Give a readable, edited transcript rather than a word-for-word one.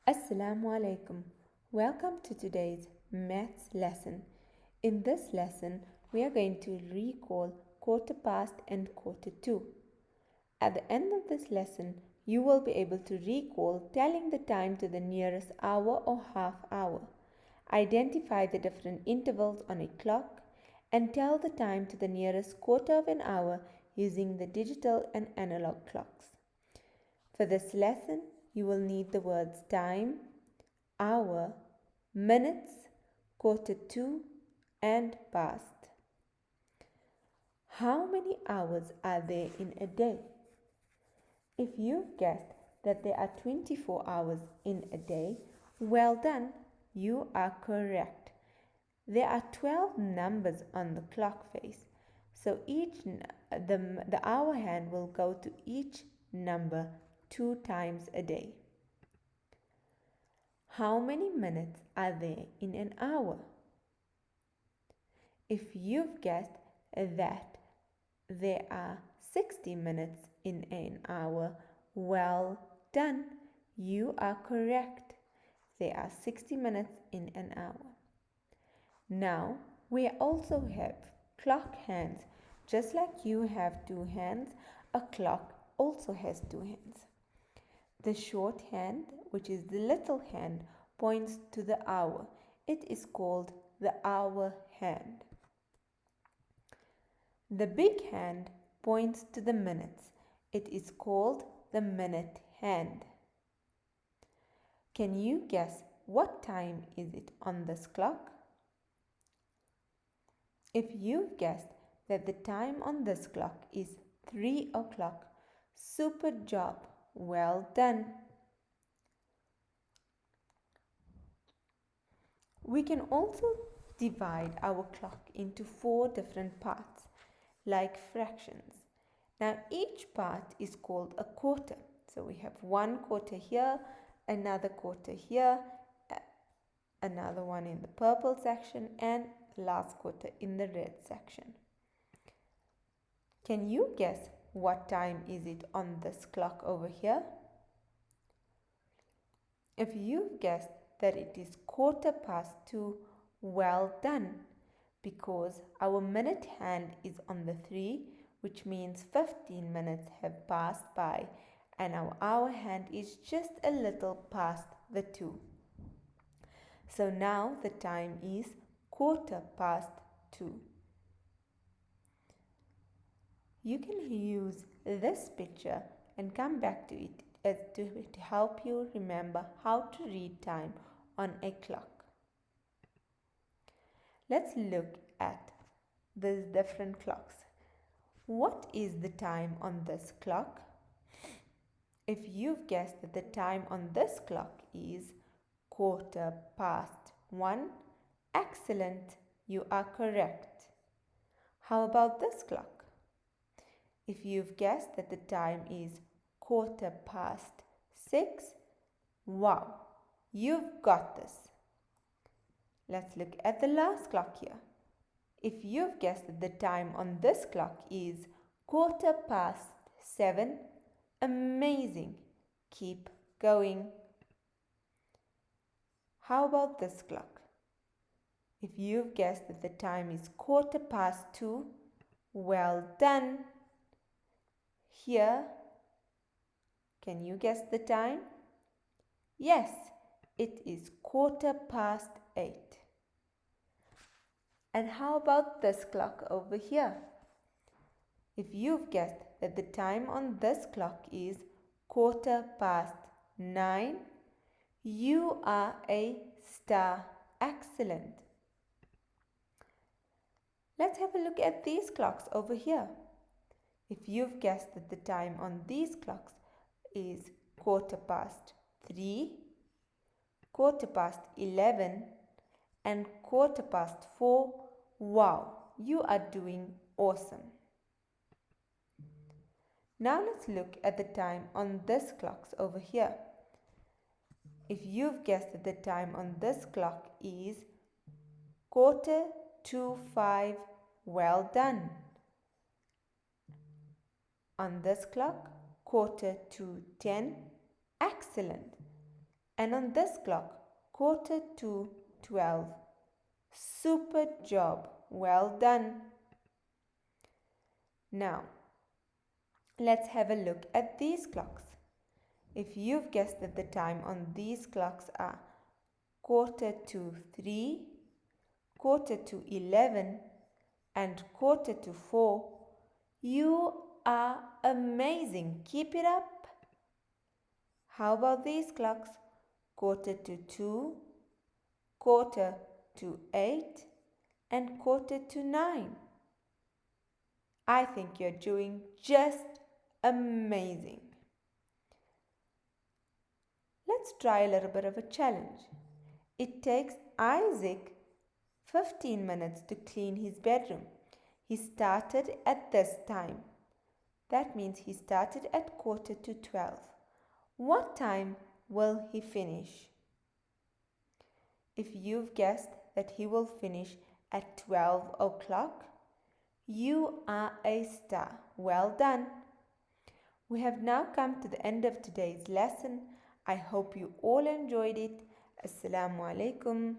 Assalamu alaikum. Welcome to today's maths lesson. In this lesson, we are going to recall quarter past and quarter to. At the end of this lesson, you will be able to recall telling the time to the nearest hour or half hour. Identify the different intervals on a clock and tell the time to the nearest quarter of an hour using the digital and analog clocks. For this lesson, you will need the words time, hour, minutes, quarter to, and past. How many hours are there in a day? If you've guessed that there are 24 hours in a day, well done, you are correct. There are 12 numbers on the clock face, so the hour hand will go to each number 2 times a day. How many minutes are there in an hour? If you've guessed that there are 60 minutes in an hour, well done, you are correct. There are 60 minutes in an hour. Now, we also have clock hands. Just like you have 2 hands, a clock also has 2 hands. The short hand, which is the little hand, points to the hour. It is called the hour hand. The big hand points to the minutes. It is called the minute hand. Can you guess what time is it on this clock? If you've guessed that the time on this clock is 3 o'clock, super job, well done. We can also divide our clock into 4 different parts, like fractions. Now each part is called a quarter. So we have 1 quarter here, another quarter here, another one in the purple section, and the last quarter in the red section. Can you guess what time is it on this clock over here? If you've guessed that it is 2:15, well done, because our minute hand is on the 3, which means 15 minutes have passed by, and our hour hand is just a little past the 2. So now the time is 2:15. You can use this picture and come back to it to help you remember how to read time on a clock. Let's look at these different clocks. What is the time on this clock? If you've guessed that the time on this clock is 1:15, excellent, you are correct. How about this clock? If you've guessed that the time is 6:15, wow, you've got this. Let's look at the last clock here. If you've guessed that the time on this clock is 7:15, amazing, keep going. How about this clock? If you've guessed that the time is 2:15, well done. Here, can you guess the time? Yes, it is 8:15. And how about this clock over here? If you've guessed that the time on this clock is 9:15, you are a star. Excellent. Let's have a look at these clocks over here. If you've guessed that the time on these clocks is 3:15, 11:15, and 4:15, wow, you are doing awesome. Now let's look at the time on this clocks over here. If you've guessed that the time on this clock is 4:45, well done. On this clock, 9:45, excellent. And on this clock, 11:45. Super job. Well done. Now, let's have a look at these clocks. If you've guessed that the time on these clocks are 3:15, 11:15, and 4:45, you are amazing. Keep it up. How about these clocks? 2:45, 7:45, and 8:45. I think you're doing just amazing. Let's try a little bit of a challenge. It takes Isaac 15 minutes to clean his bedroom. He started at this time. That means he started at 11:45. What time will he finish? If you've guessed that he will finish at 12 o'clock, you are a star. Well done. We have now come to the end of today's lesson. I hope you all enjoyed it. Assalamu alaikum.